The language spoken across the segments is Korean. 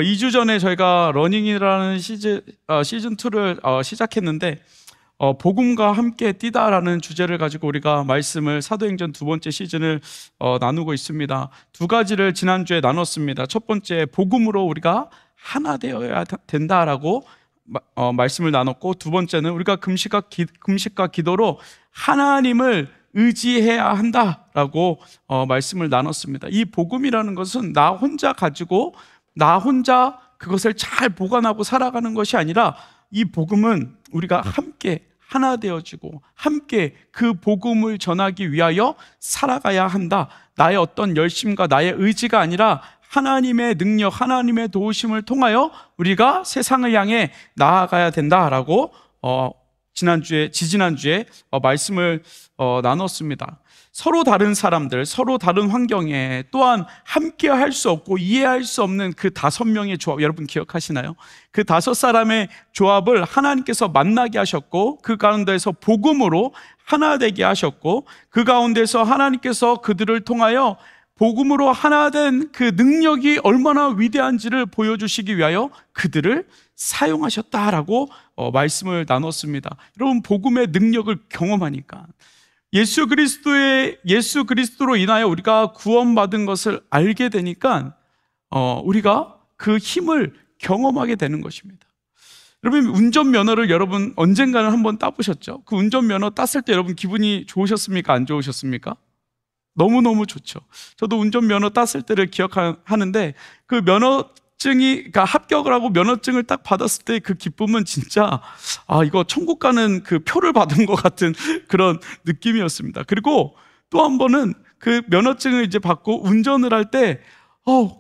2주 전에 저희가 러닝이라는 시즌2를 시작했는데, 복음과 함께 뛰다라는 주제를 가지고 우리가 말씀을 사도행전 2번째 시즌을 나누고 있습니다. 두 가지를 지난주에 나눴습니다. 첫 번째, 복음으로 우리가 하나 되어야 된다라고 말씀을 나눴고, 두 번째는 우리가 금식과 기도로 하나님을 의지해야 한다라고 말씀을 나눴습니다. 이 복음이라는 것은 나 혼자 가지고 나 혼자 그것을 잘 보관하고 살아가는 것이 아니라, 이 복음은 우리가 함께 하나 되어지고 함께 그 복음을 전하기 위하여 살아가야 한다. 나의 어떤 열심과 나의 의지가 아니라 하나님의 능력, 하나님의 도우심을 통하여 우리가 세상을 향해 나아가야 된다라고 지지난주에 말씀을 나눴습니다. 서로 다른 사람들, 서로 다른 환경에 또한 함께 할 수 없고 이해할 수 없는 그 5명의 조합, 여러분 기억하시나요? 그 5사람의 조합을 하나님께서 만나게 하셨고, 그 가운데서 복음으로 하나 되게 하셨고, 그 가운데서 하나님께서 그들을 통하여 복음으로 하나 된 그 능력이 얼마나 위대한지를 보여주시기 위하여 그들을 사용하셨다라고 말씀을 나눴습니다. 여러분, 복음의 능력을 경험하니까, 예수 그리스도로 인하여 우리가 구원받은 것을 알게 되니까 우리가 그 힘을 경험하게 되는 것입니다. 여러분, 운전면허를 여러분 언젠가는 한번 따보셨죠? 그 운전면허 땄을 때 여러분 기분이 좋으셨습니까? 안 좋으셨습니까? 너무너무 좋죠. 저도 운전면허 땄을 때를 기억하는데, 그 그러니까 합격을 하고 면허증을 딱 받았을 때 그 기쁨은 진짜, 이거 천국 가는 그 표를 받은 것 같은 그런 느낌이었습니다. 그리고 또 한 번은 그 면허증을 이제 받고 운전을 할 때,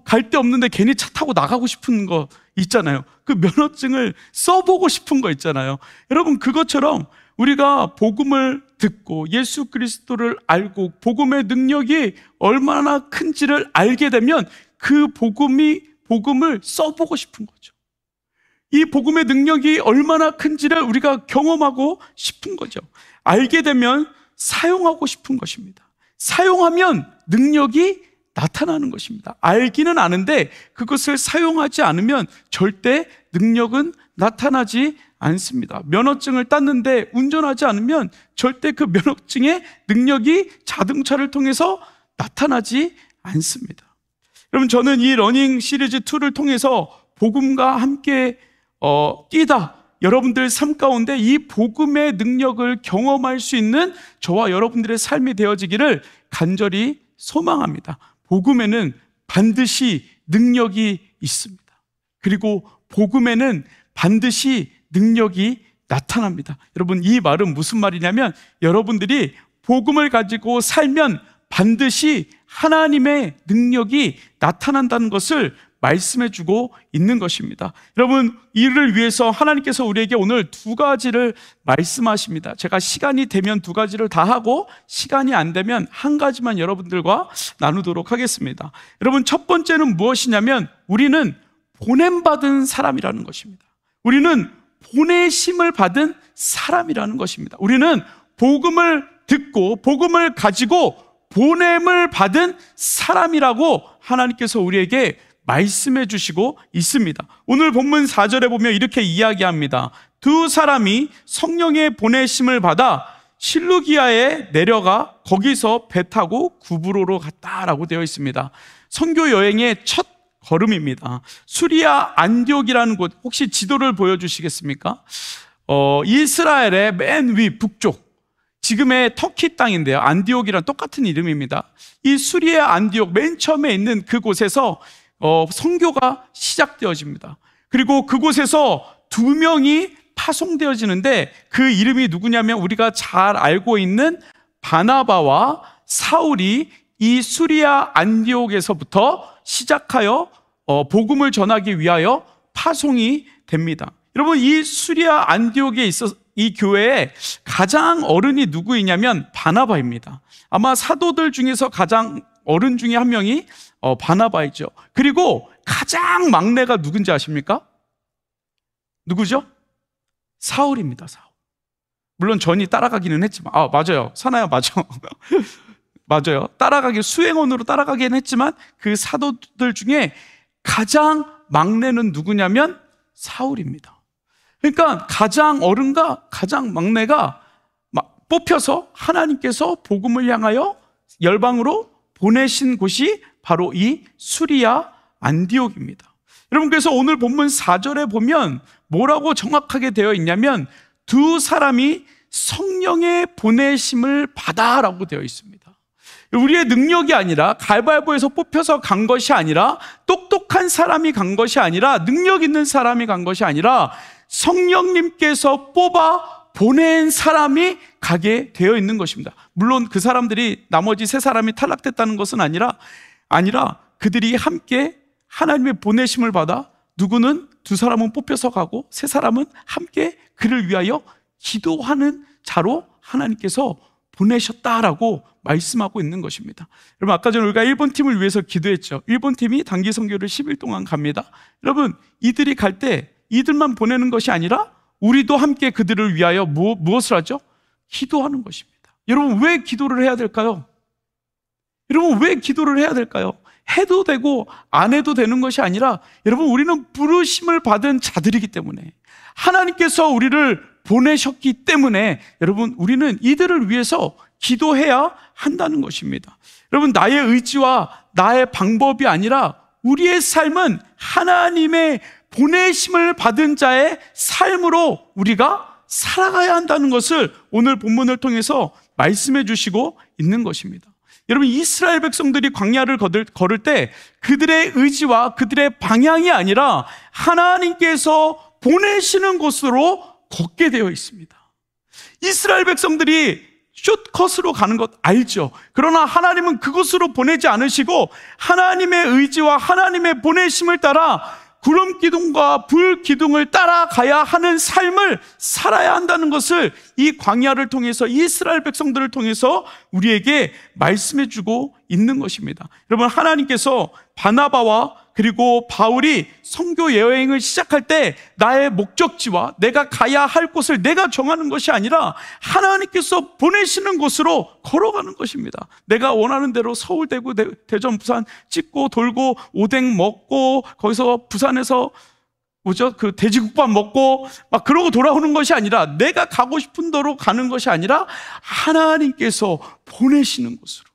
갈 데 없는데 괜히 차 타고 나가고 싶은 거 있잖아요. 그 면허증을 써보고 싶은 거 있잖아요. 여러분, 그것처럼 우리가 복음을 듣고 예수 그리스도를 알고 복음의 능력이 얼마나 큰지를 알게 되면 그 복음을 써보고 싶은 거죠. 이 복음의 능력이 얼마나 큰지를 우리가 경험하고 싶은 거죠. 알게 되면 사용하고 싶은 것입니다. 사용하면 능력이 나타나는 것입니다. 알기는 아는데 그것을 사용하지 않으면 절대 능력은 나타나지 않습니다. 면허증을 땄는데 운전하지 않으면 절대 그 면허증의 능력이 자동차를 통해서 나타나지 않습니다. 여러분, 저는 이 러닝 시리즈 2를 통해서 복음과 함께 뛰다, 여러분들 삶 가운데 이 복음의 능력을 경험할 수 있는 저와 여러분들의 삶이 되어지기를 간절히 소망합니다. 복음에는 반드시 능력이 있습니다. 그리고 복음에는 반드시 능력이 나타납니다. 여러분, 이 말은 무슨 말이냐면, 여러분들이 복음을 가지고 살면 반드시 하나님의 능력이 나타난다는 것을 말씀해주고 있는 것입니다. 여러분, 이를 위해서 하나님께서 우리에게 오늘 2가지를 말씀하십니다. 제가 시간이 되면 2가지를 다 하고, 시간이 안 되면 1가지만 여러분들과 나누도록 하겠습니다. 여러분, 첫 번째는 무엇이냐면, 우리는 보냄받은 사람이라는 것입니다. 우리는 보내심을 받은 사람이라는 것입니다. 우리는 복음을 듣고 복음을 가지고 보냄을 받은 사람이라고 하나님께서 우리에게 말씀해 주시고 있습니다. 오늘 본문 4절에 보면 이렇게 이야기합니다. 2 사람이 성령의 보내심을 받아 실루기아에 내려가 거기서 배 타고 구브로로 갔다라고 되어 있습니다. 선교 여행의 첫 걸음입니다. 수리아 안디옥이라는 곳, 혹시 지도를 보여주시겠습니까? 이스라엘의 맨 위 북쪽, 지금의 터키 땅인데요, 안디옥이랑 똑같은 이름입니다. 이 수리아 안디옥 맨 처음에 있는 그곳에서 선교가 시작되어집니다. 그리고 그곳에서 2명이 파송되어지는데, 그 이름이 누구냐면 우리가 잘 알고 있는 바나바와 사울이 이 수리아 안디옥에서부터 시작하여 복음을 전하기 위하여 파송이 됩니다. 여러분, 이 수리아 안디옥에 있어서 이 교회에 가장 어른이 누구이냐면 바나바입니다. 아마 사도들 중에서 가장 어른 중에 한 명이 바나바이죠. 그리고 가장 막내가 누군지 아십니까? 누구죠? 사울입니다. 사울. 물론 전이 따라가기는 했지만, 맞아요. 사나야, 맞아. 맞아요. 수행원으로 따라가긴 했지만 그 사도들 중에 가장 막내는 누구냐면 사울입니다. 그러니까 가장 어른과 가장 막내가 뽑혀서 하나님께서 복음을 향하여 열방으로 보내신 곳이 바로 이 수리아 안디옥입니다. 여러분, 그래서 오늘 본문 4절에 보면 뭐라고 정확하게 되어 있냐면 두 사람이 성령의 보내심을 받아라고 되어 있습니다. 우리의 능력이 아니라, 갈발보에서 뽑혀서 간 것이 아니라, 똑똑한 사람이 간 것이 아니라, 능력 있는 사람이 간 것이 아니라 성령님께서 뽑아 보낸 사람이 가게 되어 있는 것입니다. 물론 그 사람들이 나머지 세 사람이 탈락됐다는 것은 아니라 그들이 함께 하나님의 보내심을 받아 누구는 두 사람은 뽑혀서 가고 세 사람은 함께 그를 위하여 기도하는 자로 하나님께서 보내셨다라고 말씀하고 있는 것입니다. 여러분, 아까 전에 우리가 일본 팀을 위해서 기도했죠. 일본 팀이 단기 선교를 10일 동안 갑니다. 여러분, 이들이 갈 때 이들만 보내는 것이 아니라 우리도 함께 그들을 위하여 무엇을 하죠? 기도하는 것입니다. 여러분, 왜 기도를 해야 될까요? 여러분, 왜 기도를 해야 될까요? 해도 되고 안 해도 되는 것이 아니라, 여러분, 우리는 부르심을 받은 자들이기 때문에, 하나님께서 우리를 보내셨기 때문에, 여러분, 우리는 이들을 위해서 기도해야 한다는 것입니다. 여러분, 나의 의지와 나의 방법이 아니라 우리의 삶은 하나님의 보내심을 받은 자의 삶으로 우리가 살아가야 한다는 것을 오늘 본문을 통해서 말씀해 주시고 있는 것입니다. 여러분, 이스라엘 백성들이 광야를 걸을 때 그들의 의지와 그들의 방향이 아니라 하나님께서 보내시는 곳으로 걷게 되어 있습니다. 이스라엘 백성들이 숏컷으로 가는 것 알죠? 그러나 하나님은 그곳으로 보내지 않으시고 하나님의 의지와 하나님의 보내심을 따라 구름 기둥과 불 기둥을 따라가야 하는 삶을 살아야 한다는 것을 이 광야를 통해서, 이스라엘 백성들을 통해서 우리에게 말씀해 주고 있는 것입니다. 여러분, 하나님께서 바나바와 그리고 바울이 선교 여행을 시작할 때 나의 목적지와 내가 가야 할 곳을 내가 정하는 것이 아니라 하나님께서 보내시는 곳으로 걸어가는 것입니다. 내가 원하는 대로 서울, 대구, 대전, 부산 찍고 돌고 오뎅 먹고 거기서 부산에서 그 돼지국밥 먹고 막 그러고 돌아오는 것이 아니라, 내가 가고 싶은 대로 가는 것이 아니라 하나님께서 보내시는 곳으로,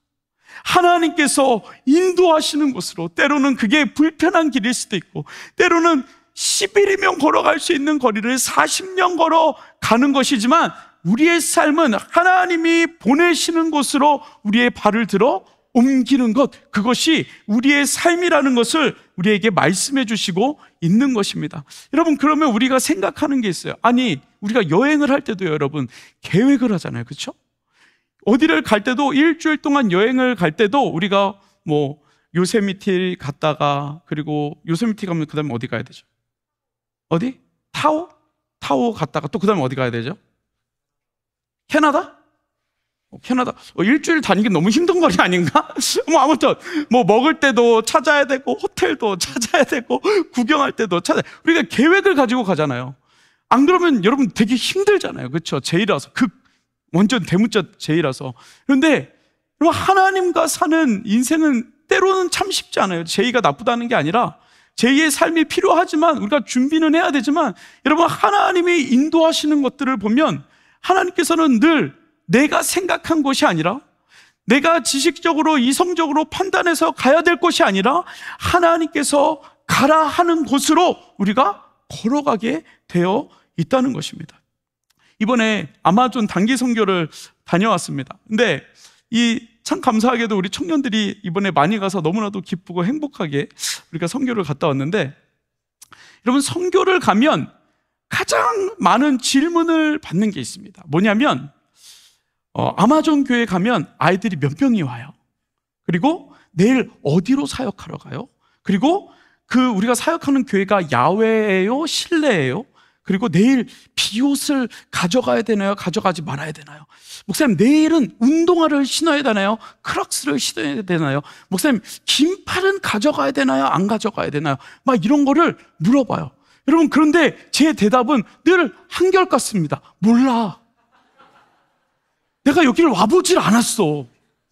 하나님께서 인도하시는 곳으로, 때로는 그게 불편한 길일 수도 있고, 때로는 10일이면 걸어갈 수 있는 거리를 40년 걸어가는 것이지만, 우리의 삶은 하나님이 보내시는 곳으로 우리의 발을 들어 옮기는 것, 그것이 우리의 삶이라는 것을 우리에게 말씀해 주시고 있는 것입니다. 여러분, 그러면 우리가 생각하는 게 있어요. 아니, 우리가 여행을 할 때도 여러분 계획을 하잖아요. 그렇죠? 어디를 갈 때도, 일주일 동안 여행을 갈 때도 우리가 요세미티 갔다가, 그리고 요세미티 가면 그 다음에 어디 가야 되죠? 어디? 타오 갔다가 또 그 다음에 어디 가야 되죠? 캐나다? 캐나다. 일주일 다니기 너무 힘든 거리 아닌가? 아무튼 먹을 때도 찾아야 되고, 호텔도 찾아야 되고, 구경할 때도 우리가 계획을 가지고 가잖아요. 안 그러면 여러분 되게 힘들잖아요. 그렇죠? 제이라서, 완전 대문자 제이라서. 그런데 하나님과 사는 인생은 때로는 참 쉽지 않아요. 제이가 나쁘다는 게 아니라 제이의 삶이 필요하지만, 우리가 준비는 해야 되지만, 여러분, 하나님이 인도하시는 것들을 보면 하나님께서는 늘 내가 생각한 것이 아니라, 내가 지식적으로 이성적으로 판단해서 가야 될 것이 아니라 하나님께서 가라 하는 곳으로 우리가 걸어가게 되어 있다는 것입니다. 이번에 아마존 단기 선교를 다녀왔습니다. 근데 참 감사하게도 우리 청년들이 이번에 많이 가서 너무나도 기쁘고 행복하게 우리가 선교를 갔다 왔는데, 여러분, 선교를 가면 가장 많은 질문을 받는 게 있습니다. 뭐냐면, 아마존 교회 가면 아이들이 몇 명이 와요? 그리고 내일 어디로 사역하러 가요? 그리고 우리가 사역하는 교회가 야외예요? 실내예요? 그리고 내일 비옷을 가져가야 되나요? 가져가지 말아야 되나요? 목사님, 내일은 운동화를 신어야 되나요? 크록스를 신어야 되나요? 목사님, 긴팔은 가져가야 되나요? 안 가져가야 되나요? 막 이런 거를 물어봐요. 여러분, 그런데 제 대답은 늘 한결같습니다. 몰라. 내가 여기를 와보질 않았어.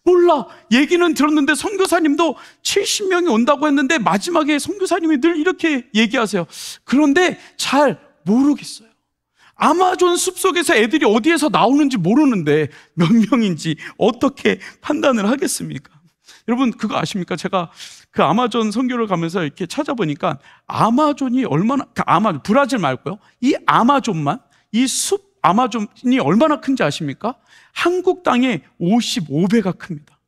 몰라. 얘기는 들었는데 선교사님도 70명이 온다고 했는데 마지막에 선교사님이 늘 이렇게 얘기하세요. 그런데 잘 모르겠어요. 아마존 숲속에서 애들이 어디에서 나오는지 모르는데 몇 명인지 어떻게 판단을 하겠습니까? 여러분 그거 아십니까? 제가 그 아마존 선교를 가면서 이렇게 찾아보니까 아마존이 얼마나, 브라질 말고요, 이 아마존만, 이 숲 아마존이 얼마나 큰지 아십니까? 한국 땅의 55배가 큽니다.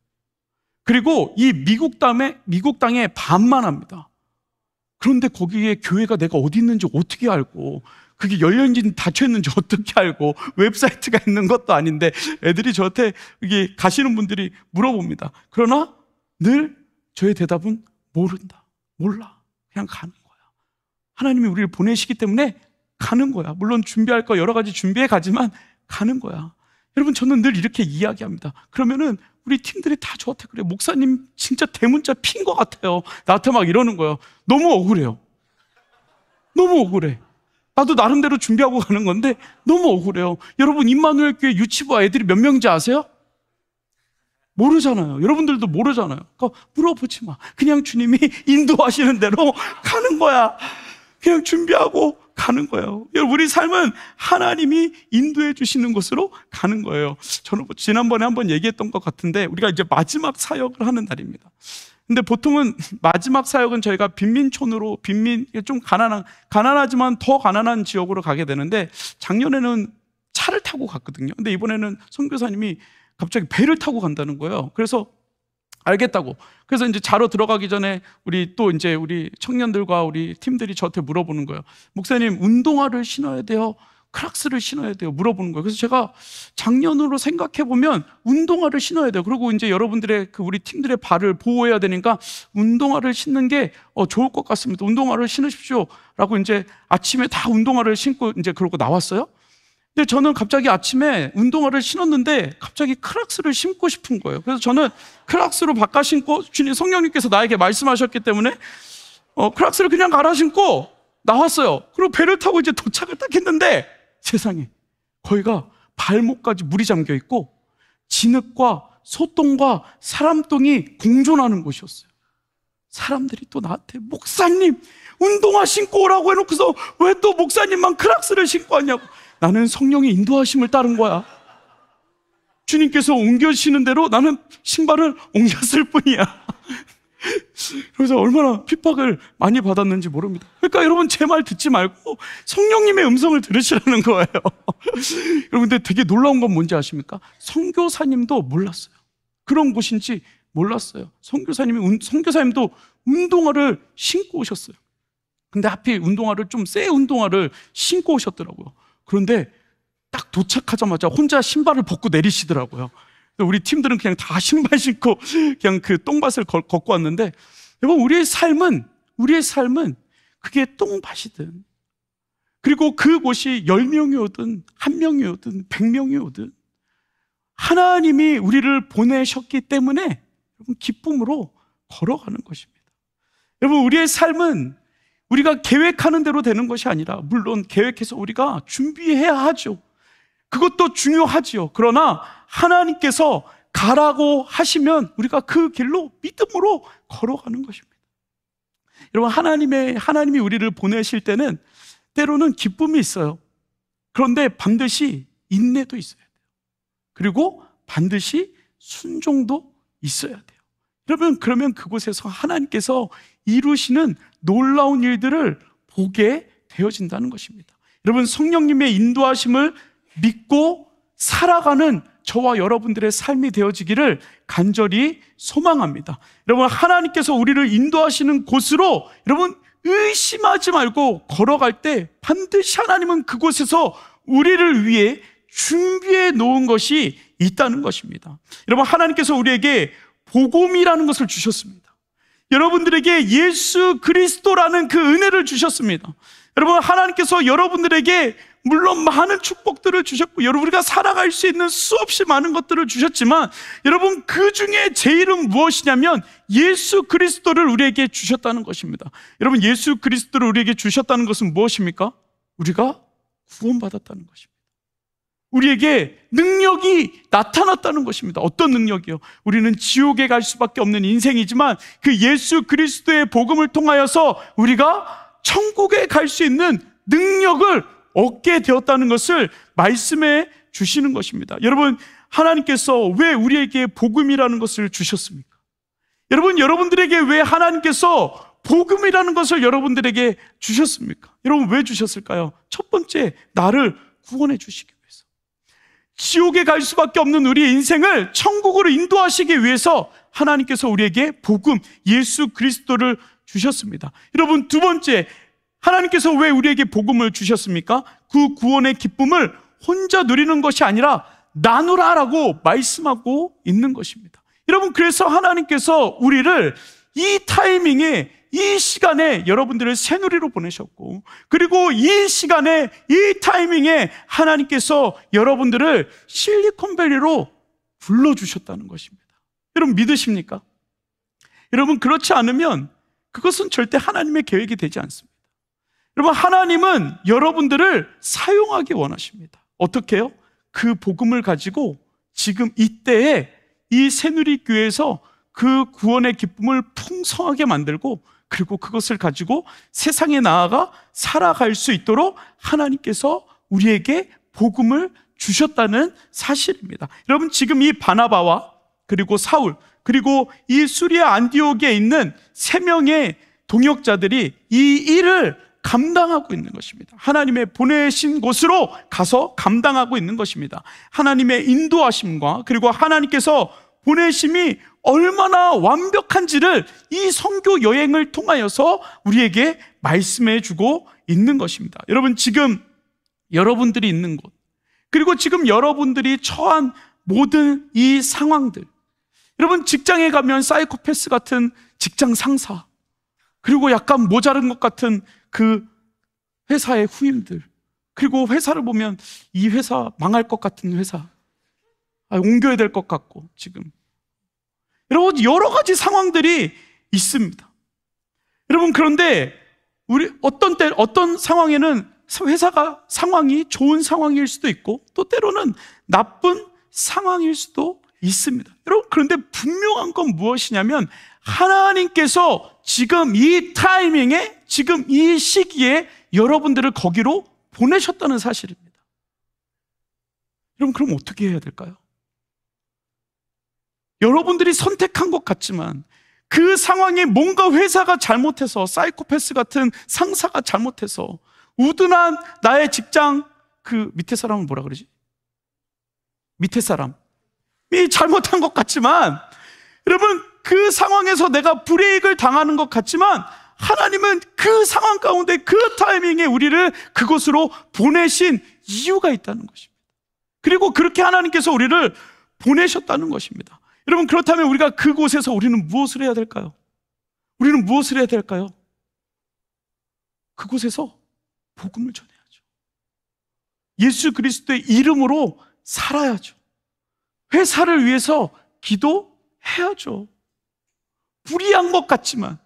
그리고 이 미국 땅의 반만 합니다. 그런데 거기에 교회가 내가 어디 있는지 어떻게 알고, 그게 열렸는지 닫혀있는지 어떻게 알고, 웹사이트가 있는 것도 아닌데 애들이 저한테 이게 가시는 분들이 물어봅니다. 그러나 늘 저의 대답은 모른다, 몰라, 그냥 가는 거야. 하나님이 우리를 보내시기 때문에 가는 거야. 물론 준비할 거 여러 가지 준비해 가지만 가는 거야. 여러분 저는 늘 이렇게 이야기합니다. 그러면은 우리 팀들이 다 저한테 그래, 목사님 진짜 대문자 핀 것 같아요, 나한테 막 이러는 거예요. 너무 억울해요. 너무 억울해. 나도 나름대로 준비하고 가는 건데 너무 억울해요. 여러분 임마누엘 교회 유치부 애들이 몇 명인지 아세요? 모르잖아요. 여러분들도 모르잖아요. 그러니까 물어보지 마. 그냥 주님이 인도하시는 대로 가는 거야. 그냥 준비하고 가는 거예요. 여러분 우리 삶은 하나님이 인도해 주시는 곳으로 가는 거예요. 저는 지난번에 한번 얘기했던 것 같은데 우리가 이제 마지막 사역을 하는 날입니다. 근데 보통은 마지막 사역은 저희가 빈민촌으로, 좀 가난하지만 더 가난한 지역으로 가게 되는데, 작년에는 차를 타고 갔거든요. 근데 이번에는 선교사님이 갑자기 배를 타고 간다는 거예요. 그래서 알겠다고. 그래서 이제 자러 들어가기 전에 우리 청년들과 우리 팀들이 저한테 물어보는 거예요. 목사님, 운동화를 신어야 돼요? 크락스를 신어야 돼요? 물어보는 거예요. 그래서 제가 작년으로 생각해 보면 운동화를 신어야 돼요. 그리고 이제 여러분들의 우리 팀들의 발을 보호해야 되니까 운동화를 신는 게 좋을 것 같습니다. 운동화를 신으십시오라고 이제 아침에 다 운동화를 신고 이제 그러고 나왔어요. 근데 저는 갑자기 아침에 운동화를 신었는데 갑자기 크락스를 신고 싶은 거예요. 그래서 저는 크락스로 바꿔 신고, 주님 성령님께서 나에게 말씀하셨기 때문에 크락스를 그냥 갈아 신고 나왔어요. 그리고 배를 타고 이제 도착을 딱 했는데 세상에, 거기가 발목까지 물이 잠겨 있고 진흙과 소똥과 사람똥이 공존하는 곳이었어요. 사람들이 또 나한테 목사님 운동화 신고 오라고 해놓고서 왜 또 목사님만 크락스를 신고 왔냐고. 나는 성령의 인도하심을 따른 거야. 주님께서 옮겨주시는 대로 나는 신발을 옮겼을 뿐이야. 그래서 얼마나 핍박을 많이 받았는지 모릅니다. 그러니까 여러분 제 말 듣지 말고 성령님의 음성을 들으시라는 거예요. 여러분 근데 되게 놀라운 건 뭔지 아십니까? 선교사님도 몰랐어요. 그런 곳인지 몰랐어요. 선교사님도 운동화를 신고 오셨어요. 근데 하필 운동화를 좀 새 운동화를 신고 오셨더라고요. 그런데 딱 도착하자마자 혼자 신발을 벗고 내리시더라고요. 우리 팀들은 그냥 다 신발 신고 그냥 그 똥밭을 걷고 왔는데, 여러분 우리의 삶은 그게 똥밭이든, 그리고 그곳이 10명이 오든 1명이 오든 100명이 오든 하나님이 우리를 보내셨기 때문에 여러분 기쁨으로 걸어가는 것입니다. 여러분 우리의 삶은 우리가 계획하는 대로 되는 것이 아니라, 물론 계획해서 우리가 준비해야 하죠. 그것도 중요하지요. 그러나 하나님께서 가라고 하시면 우리가 그 길로 믿음으로 걸어가는 것입니다. 여러분 하나님이 우리를 보내실 때는 때로는 기쁨이 있어요. 그런데 반드시 인내도 있어야 돼요. 그리고 반드시 순종도 있어야 돼요. 여러분 그러면 그곳에서 하나님께서 이루시는 놀라운 일들을 보게 되어진다는 것입니다. 여러분 성령님의 인도하심을 믿고 살아가는 저와 여러분들의 삶이 되어지기를 간절히 소망합니다. 여러분 하나님께서 우리를 인도하시는 곳으로 여러분 의심하지 말고 걸어갈 때 반드시 하나님은 그곳에서 우리를 위해 준비해 놓은 것이 있다는 것입니다. 여러분 하나님께서 우리에게 복음이라는 것을 주셨습니다. 여러분들에게 예수 그리스도라는 그 은혜를 주셨습니다. 여러분 하나님께서 여러분들에게 물론 많은 축복들을 주셨고 우리가 살아갈 수 있는 수없이 많은 것들을 주셨지만, 여러분 그 중에 제일은 무엇이냐면 예수 그리스도를 우리에게 주셨다는 것입니다. 여러분 예수 그리스도를 우리에게 주셨다는 것은 무엇입니까? 우리가 구원받았다는 것입니다. 우리에게 능력이 나타났다는 것입니다. 어떤 능력이요? 우리는 지옥에 갈 수밖에 없는 인생이지만 그 예수 그리스도의 복음을 통하여서 우리가 천국에 갈 수 있는 능력을 얻게 되었다는 것을 말씀해 주시는 것입니다. 여러분, 하나님께서 왜 우리에게 복음이라는 것을 주셨습니까? 여러분, 여러분들에게 왜 하나님께서 복음이라는 것을 여러분들에게 주셨습니까? 여러분, 왜 주셨을까요? 첫 번째, 나를 구원해 주시기 위해서. 지옥에 갈 수밖에 없는 우리의 인생을 천국으로 인도하시기 위해서 하나님께서 우리에게 복음, 예수 그리스도를 주셨습니다. 여러분, 두 번째, 하나님께서 왜 우리에게 복음을 주셨습니까? 그 구원의 기쁨을 혼자 누리는 것이 아니라 나누라라고 말씀하고 있는 것입니다. 여러분, 그래서 하나님께서 우리를 이 타이밍에, 이 시간에 여러분들을 새누리로 보내셨고, 그리고 이 시간에, 이 타이밍에 하나님께서 여러분들을 실리콘밸리로 불러주셨다는 것입니다. 여러분, 믿으십니까? 여러분, 그렇지 않으면 그것은 절대 하나님의 계획이 되지 않습니다. 여러분, 하나님은 여러분들을 사용하기 원하십니다. 어떻게 해요? 그 복음을 가지고 지금 이때에 이 새누리교회에서 그 구원의 기쁨을 풍성하게 만들고, 그리고 그것을 가지고 세상에 나아가 살아갈 수 있도록 하나님께서 우리에게 복음을 주셨다는 사실입니다. 여러분, 지금 이 바나바와 그리고 사울, 그리고 이 수리아 안디옥에 있는 3명의 동역자들이 이 일을 감당하고 있는 것입니다. 하나님의 보내신 곳으로 가서 감당하고 있는 것입니다. 하나님의 인도하심과 그리고 하나님께서 보내심이 얼마나 완벽한지를 이 선교 여행을 통하여서 우리에게 말씀해 주고 있는 것입니다. 여러분, 지금 여러분들이 있는 곳, 그리고 지금 여러분들이 처한 모든 이 상황들, 여러분, 직장에 가면 사이코패스 같은 직장 상사, 그리고 약간 모자른 것 같은 그 회사의 후임들, 그리고 회사를 보면 이 회사 망할 것 같은 회사, 옮겨야 될 것 같고, 지금 여러분, 여러 가지 상황들이 있습니다. 여러분, 그런데 우리 어떤 상황에는 회사가 상황이 좋은 상황일 수도 있고, 또 때로는 나쁜 상황일 수도 있습니다. 여러분, 그런데 분명한 건 무엇이냐면 하나님께서 지금 이 타이밍에, 지금 이 시기에 여러분들을 거기로 보내셨다는 사실입니다. 여러분, 그럼 어떻게 해야 될까요? 여러분들이 선택한 것 같지만 그 상황에 뭔가 회사가 잘못해서, 사이코패스 같은 상사가 잘못해서, 우둔한 나의 직장, 그 밑에 사람은 뭐라 그러지? 밑에 사람이 잘못한 것 같지만, 여러분, 그 상황에서 내가 불이익을 당하는 것 같지만 하나님은 그 상황 가운데 그 타이밍에 우리를 그곳으로 보내신 이유가 있다는 것입니다. 그리고 그렇게 하나님께서 우리를 보내셨다는 것입니다. 여러분, 그렇다면 우리가 그곳에서 우리는 무엇을 해야 될까요? 우리는 무엇을 해야 될까요? 그곳에서 복음을 전해야죠. 예수 그리스도의 이름으로 살아야죠. 회사를 위해서 기도해야죠. 불이한 것 같지만,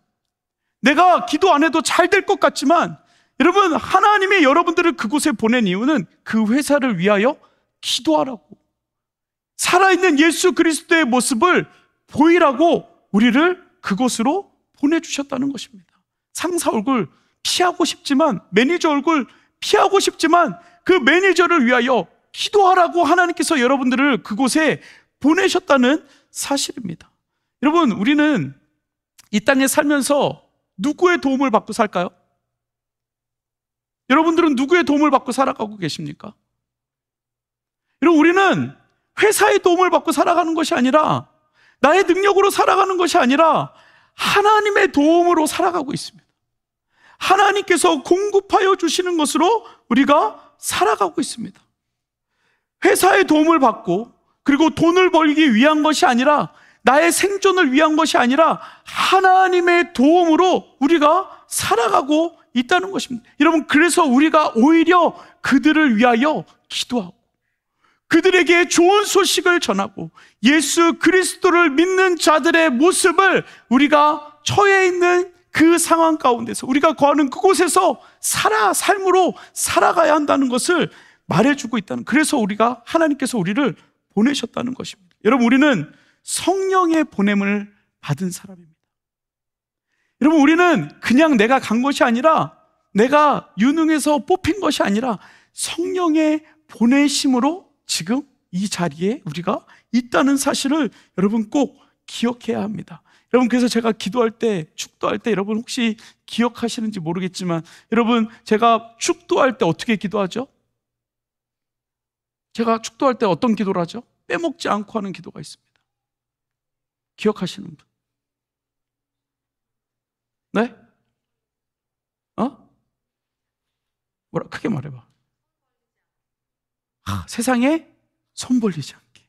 내가 기도 안 해도 잘 될 것 같지만, 여러분, 하나님이 여러분들을 그곳에 보낸 이유는 그 회사를 위하여 기도하라고, 살아있는 예수 그리스도의 모습을 보이라고 우리를 그곳으로 보내주셨다는 것입니다. 상사 얼굴 피하고 싶지만, 매니저 얼굴 피하고 싶지만 그 매니저를 위하여 기도하라고 하나님께서 여러분들을 그곳에 보내셨다는 사실입니다. 여러분, 우리는 이 땅에 살면서 누구의 도움을 받고 살까요? 여러분들은 누구의 도움을 받고 살아가고 계십니까? 여러분, 우리는 회사의 도움을 받고 살아가는 것이 아니라, 나의 능력으로 살아가는 것이 아니라 하나님의 도움으로 살아가고 있습니다. 하나님께서 공급하여 주시는 것으로 우리가 살아가고 있습니다. 회사의 도움을 받고, 그리고 돈을 벌기 위한 것이 아니라, 나의 생존을 위한 것이 아니라 하나님의 도움으로 우리가 살아가고 있다는 것입니다. 여러분, 그래서 우리가 오히려 그들을 위하여 기도하고, 그들에게 좋은 소식을 전하고, 예수 그리스도를 믿는 자들의 모습을 우리가 처해 있는 그 상황 가운데서, 우리가 거하는 그곳에서 삶으로 살아가야 한다는 것을 말해주고 있다는, 그래서 하나님께서 우리를 보내셨다는 것입니다. 여러분, 우리는 성령의 보냄을 받은 사람입니다. 여러분, 우리는 그냥 내가 간 것이 아니라, 내가 유능해서 뽑힌 것이 아니라 성령의 보내심으로 지금 이 자리에 우리가 있다는 사실을 여러분 꼭 기억해야 합니다. 여러분, 그래서 제가 기도할 때, 축도할 때, 여러분 혹시 기억하시는지 모르겠지만, 여러분, 제가 축도할 때 어떻게 기도하죠? 제가 축도할 때 어떤 기도를 하죠? 빼먹지 않고 하는 기도가 있습니다. 기억하시는 분? 네? 뭐라 크게 말해봐. 세상에 손 벌리지 않게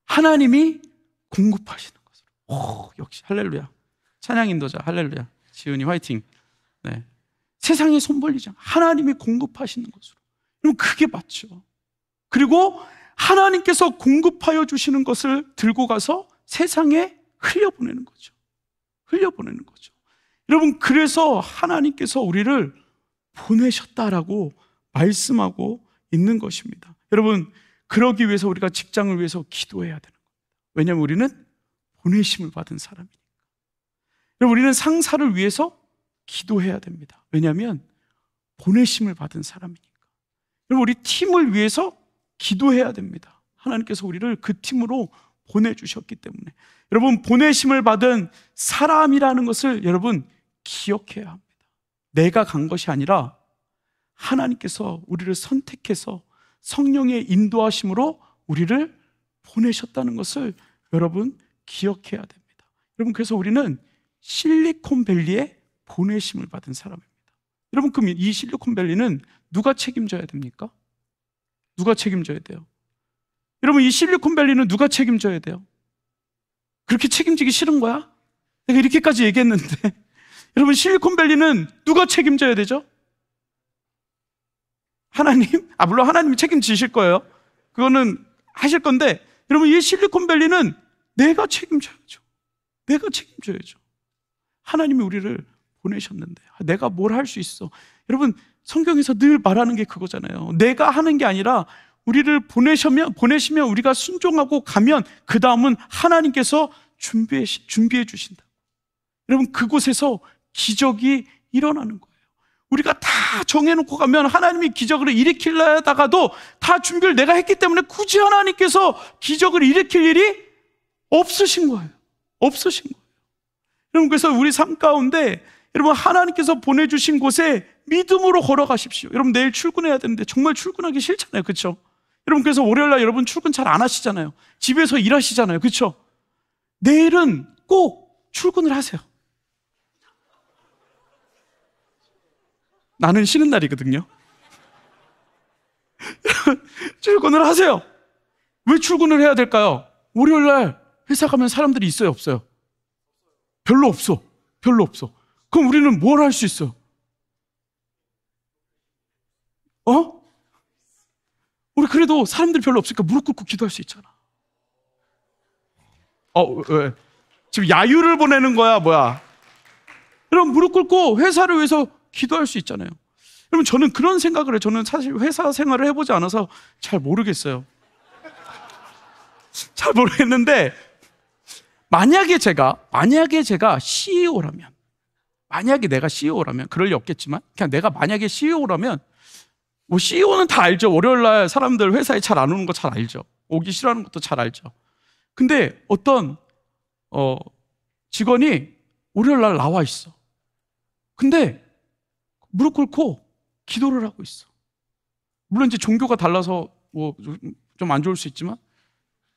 하나님이 공급하시는 것으로. 역시 할렐루야. 찬양 인도자 할렐루야. 지은이 화이팅. 네. 세상에 손 벌리지 않게 하나님이 공급하시는 것으로. 그럼 그게 맞죠. 그리고 하나님께서 공급하여 주시는 것을 들고 가서 세상에 흘려보내는 거죠. 흘려보내는 거죠. 여러분, 그래서 하나님께서 우리를 보내셨다라고 말씀하고 있는 것입니다. 여러분, 그러기 위해서 우리가 직장을 위해서 기도해야 되는 겁니다. 왜냐하면 우리는 보내심을 받은 사람이니까. 여러분, 우리는 상사를 위해서 기도해야 됩니다. 왜냐하면 보내심을 받은 사람이니까. 여러분, 우리 팀을 위해서 기도해야 됩니다. 하나님께서 우리를 그 팀으로 보내주셨기 때문에. 여러분, 보내심을 받은 사람이라는 것을 여러분 기억해야 합니다. 내가 간 것이 아니라 하나님께서 우리를 선택해서 성령의 인도하심으로 우리를 보내셨다는 것을 여러분 기억해야 됩니다. 여러분, 그래서 우리는 실리콘밸리에 보내심을 받은 사람입니다. 여러분, 그럼 이 실리콘밸리는 누가 책임져야 됩니까? 누가 책임져야 돼요? 여러분, 이 실리콘밸리는 누가 책임져야 돼요? 그렇게 책임지기 싫은 거야? 내가 이렇게까지 얘기했는데 여러분, 실리콘밸리는 누가 책임져야 되죠? 하나님? 물론 하나님이 책임지실 거예요. 그거는 하실 건데, 여러분, 이 실리콘밸리는 내가 책임져야죠. 내가 책임져야죠. 하나님이 우리를 보내셨는데 내가 뭘 할 수 있어? 여러분, 성경에서 늘 말하는 게 그거잖아요. 내가 하는 게 아니라 우리를 보내시면 우리가 순종하고 가면 그 다음은 하나님께서 준비해 주신다. 여러분, 그곳에서 기적이 일어나는 거예요. 우리가 다 정해놓고 가면 하나님이 기적을 일으키려다가도 다 준비를 내가 했기 때문에 굳이 하나님께서 기적을 일으킬 일이 없으신 거예요. 없으신 거예요. 여러분, 그래서 우리 삶 가운데 여러분, 하나님께서 보내주신 곳에 믿음으로 걸어가십시오. 여러분, 내일 출근해야 되는데 정말 출근하기 싫잖아요. 그렇죠? 여러분, 그래서 월요일날 여러분 출근 잘 안 하시잖아요. 집에서 일하시잖아요. 그렇죠? 내일은 꼭 출근을 하세요. 나는 쉬는 날이거든요. 출근을 하세요. 왜 출근을 해야 될까요? 월요일날 회사 가면 사람들이 있어요, 없어요? 별로 없어. 별로 없어. 그럼 우리는 뭘 할 수 있어요? 우리 그래도 사람들이 별로 없으니까 무릎 꿇고 기도할 수 있잖아. 왜? 지금 야유를 보내는 거야, 뭐야? 여러분, 무릎 꿇고 회사를 위해서 기도할 수 있잖아요. 여러분, 저는 그런 생각을 해요. 저는 사실 회사 생활을 해보지 않아서 잘 모르겠어요. 잘 모르겠는데, 만약에 제가 CEO라면, 만약에 내가 CEO라면, 그럴 리 없겠지만, 그냥 내가 만약에 CEO라면, 뭐 CEO는 다 알죠. 월요일날 사람들 회사에 잘 안 오는 거 잘 알죠. 오기 싫어하는 것도 잘 알죠. 근데 어떤 직원이 월요일날 나와 있어. 근데 무릎 꿇고 기도를 하고 있어. 물론 이제 종교가 달라서 뭐 좀 안 좋을 수 있지만,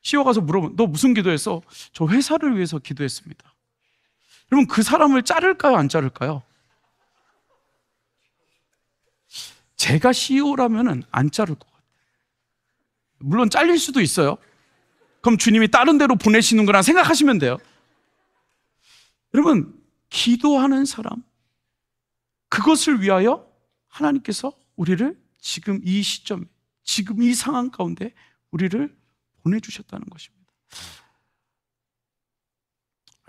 CEO 가서 물어보면 너 무슨 기도했어? 저 회사를 위해서 기도했습니다. 여러분, 그 사람을 자를까요, 안 자를까요? 제가 CEO라면 안 자를 것 같아요. 물론 잘릴 수도 있어요. 그럼 주님이 다른 데로 보내시는 거라 생각하시면 돼요. 여러분, 기도하는 사람, 그것을 위하여 하나님께서 우리를 지금 이 시점, 지금 이 상황 가운데 우리를 보내주셨다는 것입니다.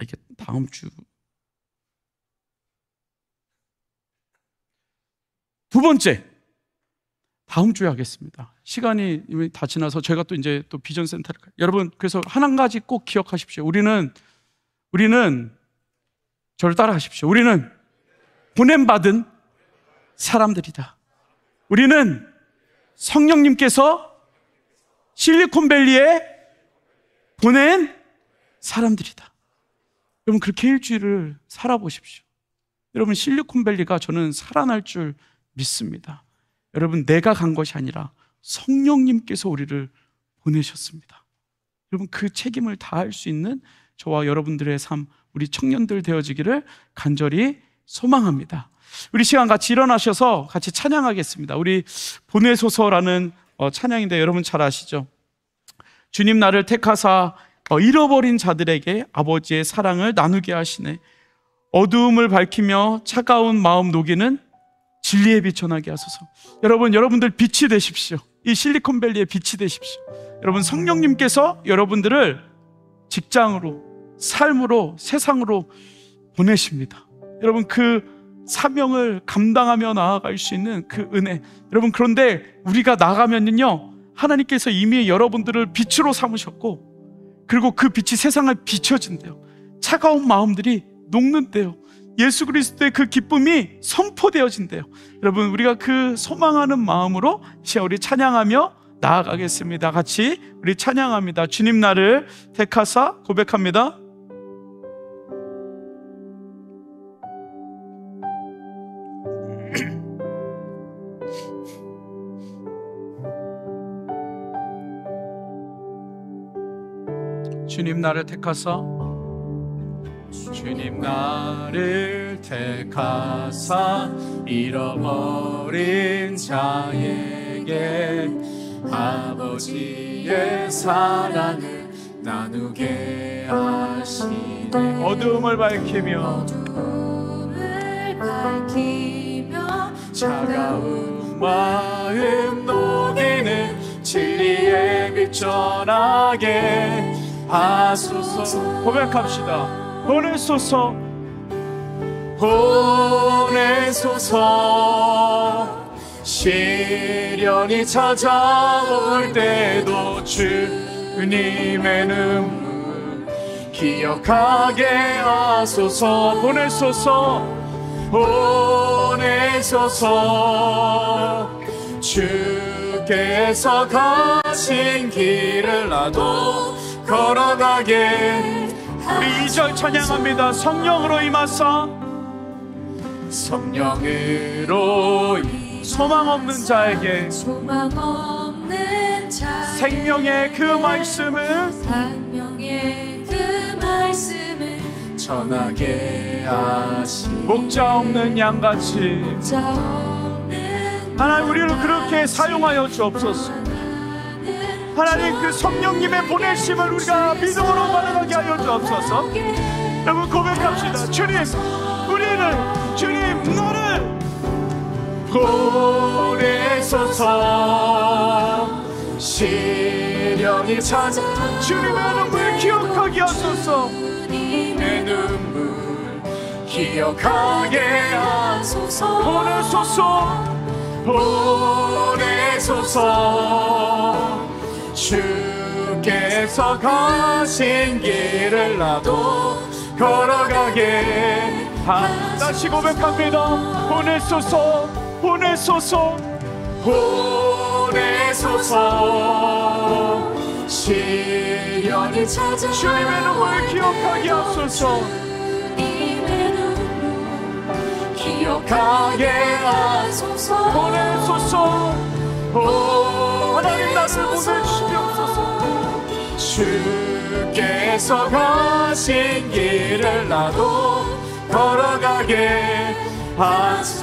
이게 다음 주. 두 번째, 다음 주에 하겠습니다. 시간이 이미 다 지나서 저희가 또 이제 또 비전 센터를 가요. 여러분, 그래서 한 가지 꼭 기억하십시오. 우리는 저를 따라하십시오. 우리는 보냄받은 사람들이다. 우리는 성령님께서 실리콘밸리에 보낸 사람들이다. 여러분, 그렇게 일주일을 살아보십시오. 여러분, 실리콘밸리가 저는 살아날 줄 믿습니다. 여러분, 내가 간 것이 아니라 성령님께서 우리를 보내셨습니다. 여러분, 그 책임을 다할 수 있는 저와 여러분들의 삶, 우리 청년들 되어지기를 간절히 소망합니다. 우리 시간 같이 일어나셔서 같이 찬양하겠습니다. 우리 보내소서라는 찬양인데 여러분 잘 아시죠? 주님 나를 택하사 잃어버린 자들에게 아버지의 사랑을 나누게 하시네. 어두움을 밝히며 차가운 마음 녹이는 진리의 빛 전하게 하소서. 여러분들 빛이 되십시오. 이 실리콘밸리의 빛이 되십시오. 여러분, 성령님께서 여러분들을 직장으로, 삶으로, 세상으로 보내십니다. 여러분, 그 사명을 감당하며 나아갈 수 있는 그 은혜. 여러분, 그런데 우리가 나가면요, 하나님께서 이미 여러분들을 빛으로 삼으셨고, 그리고 그 빛이 세상을 비춰진대요. 차가운 마음들이 녹는데요. 예수 그리스도의 그 기쁨이 선포되어진대요. 여러분, 우리가 그 소망하는 마음으로 이제 우리 찬양하며 나아가겠습니다. 같이 우리 찬양합니다. 주님 나를 택하사 고백합니다. 주님 나를 택하사, 주님 나를 택하사 잃어버린 자에게 아버지의 사랑을 나누게 하시네. 어두움을 밝히며 차가운 마음 녹이는 진리의 빛 전하게 하소서. 고백합시다. 보내소서, 보내소서. 시련이 찾아올 때도 주님의 눈물 기억하게 하소서. 보내소서, 보내소서. 주께서 가신 길을 나도 걸어가게. 우리 2절 찬양합니다. 성령으로 임하사, 성령으로 소망 없는 자에게 생명의 그 말씀을 전하게 하시니 목자 없는 양같이 하나님 우리를 그렇게 사용하여 주옵소서. 하나님 그 성령님의 보내심을 우리가 믿음으로 받아가게 하여 주옵소서. 여러분 고백합시다. 주님 나를 보내소서. 시련이 찾아 주님의 눈물 기억하게 하소서. 주님의 눈물 기억하게 하소서. 보내소서. 주께서 가신 길을 나도 걸어가게. 다시 고백합니다. 보내소서. 시련이 찾아 주님의 눈물 기억하게 하소서. 기억하게 하소서. 보내소서. 하나님 나를 보내주시옵소서. 주께서 가신 길을 나도 걸어가게.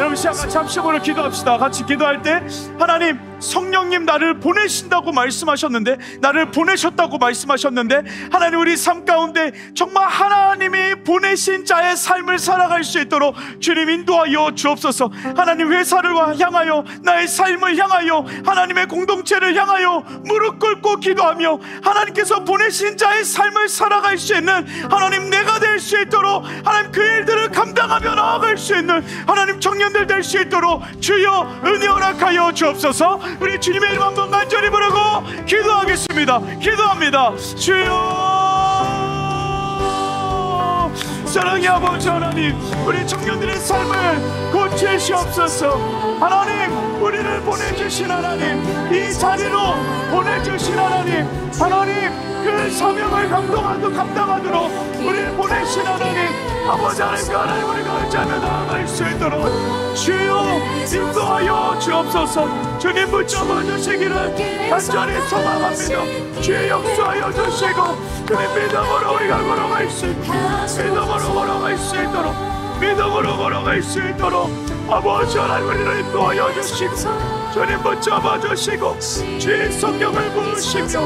여러분 잠시 오늘 기도합시다. 같이 기도할 때 하나님 성령님 나를 보내신다고 말씀하셨는데, 나를 보내셨다고 말씀하셨는데, 하나님 우리 삶 가운데 정말 하나님이 보내신 자의 삶을 살아갈 수 있도록 주님 인도하여 주옵소서. 하나님 회사를 향하여, 나의 삶을 향하여, 하나님의 공동체를 향하여 무릎 꿇고 기도하며 하나님께서 보내신 자의 삶을 살아갈 수 있는 하나님 내가 될 수 있도록, 하나님 그 일들을 감당하며 나아갈 수 있는 하나님 청년들 될 수 있도록 주여 은혜 허락하여 주옵소서. 우리 주님의 이름 한번 간절히 부르고 기도하겠습니다. 기도합니다. 주여, 사랑의 아버지 하나님, 우리 청년들의 삶을 고치시옵소서. 하나님, 우리를 보내주신 하나님, 이 자리로 보내주신 하나님, 하나님 그 사명을 감당하도록 우리를 보내신 하나님, 아버지 하나님, 하나님 우리가 의지하며 나아갈 수 있도록 주여 인도하여 주옵소서. 주님 붙잡아 주시기를 간절히 소망합니다. 주의 역사하여 주시고 주님 믿음으로 우리가 걸어갈 수 있도록, 믿음으로 걸어갈 수 있도록, 믿음으로 걸어갈 수 있도록 아버지 하나님 우리를 인도하여 주시고 주님 붙잡아 주시고 주의 성령을 부으시며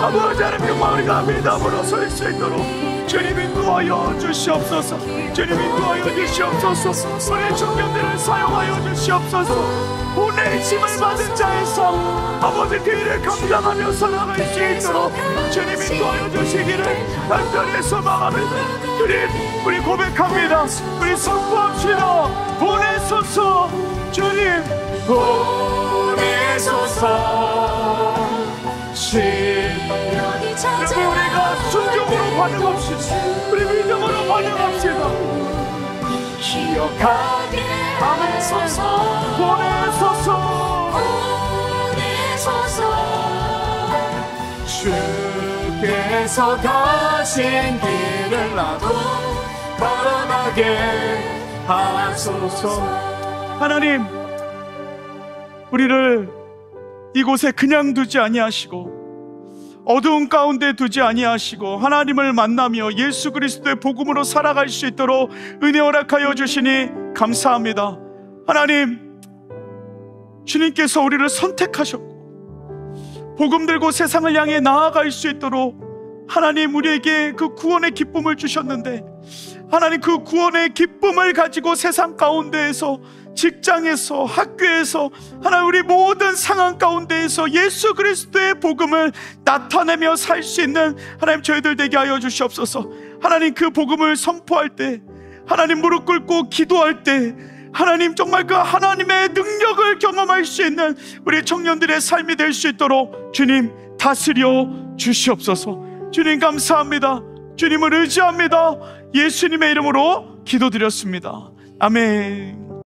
아버지 하나님 정말 우리가 믿음으로 설 수 있도록 주님 인도하여 주시옵소서. 주님 인도하여 주시옵소서. 우리 청년들을 사용하여 주시옵소서. 보내심을 받은 자의 삶 아버지 그 일을 감당하며 살아갈 수 있도록 주님 인도하여 주시기를 간절히 소망합니다. 주님 우리 고백합니다. 우리 선포합시다. 보내소서. 주님 보내소서. 여러분 우리가 순종으로 반응합시다. 우리 믿음으로 반응합시다. 기억하게 하소서. 보내소서. 주께서 가신 길을 나도 걸어가게 하소서. 하나님, 우리를 이곳에 그냥 두지 아니하시고 어두운 가운데 두지 아니하시고 하나님을 만나며 예수 그리스도의 복음으로 살아갈 수 있도록 은혜 허락하여 주시니 감사합니다. 하나님, 주님께서 우리를 선택하셨고 복음 들고 세상을 향해 나아갈 수 있도록 하나님 우리에게 그 구원의 기쁨을 주셨는데, 하나님 그 구원의 기쁨을 가지고 세상 가운데에서, 직장에서, 학교에서, 하나님 우리 모든 상황 가운데에서 예수 그리스도의 복음을 나타내며 살 수 있는 하나님 저희들 되게 하여 주시옵소서. 하나님 그 복음을 선포할 때, 하나님 무릎 꿇고 기도할 때 하나님 정말 그 하나님의 능력을 경험할 수 있는 우리 청년들의 삶이 될 수 있도록 주님 다스려 주시옵소서. 주님 감사합니다. 주님을 의지합니다. 예수님의 이름으로 기도드렸습니다. 아멘.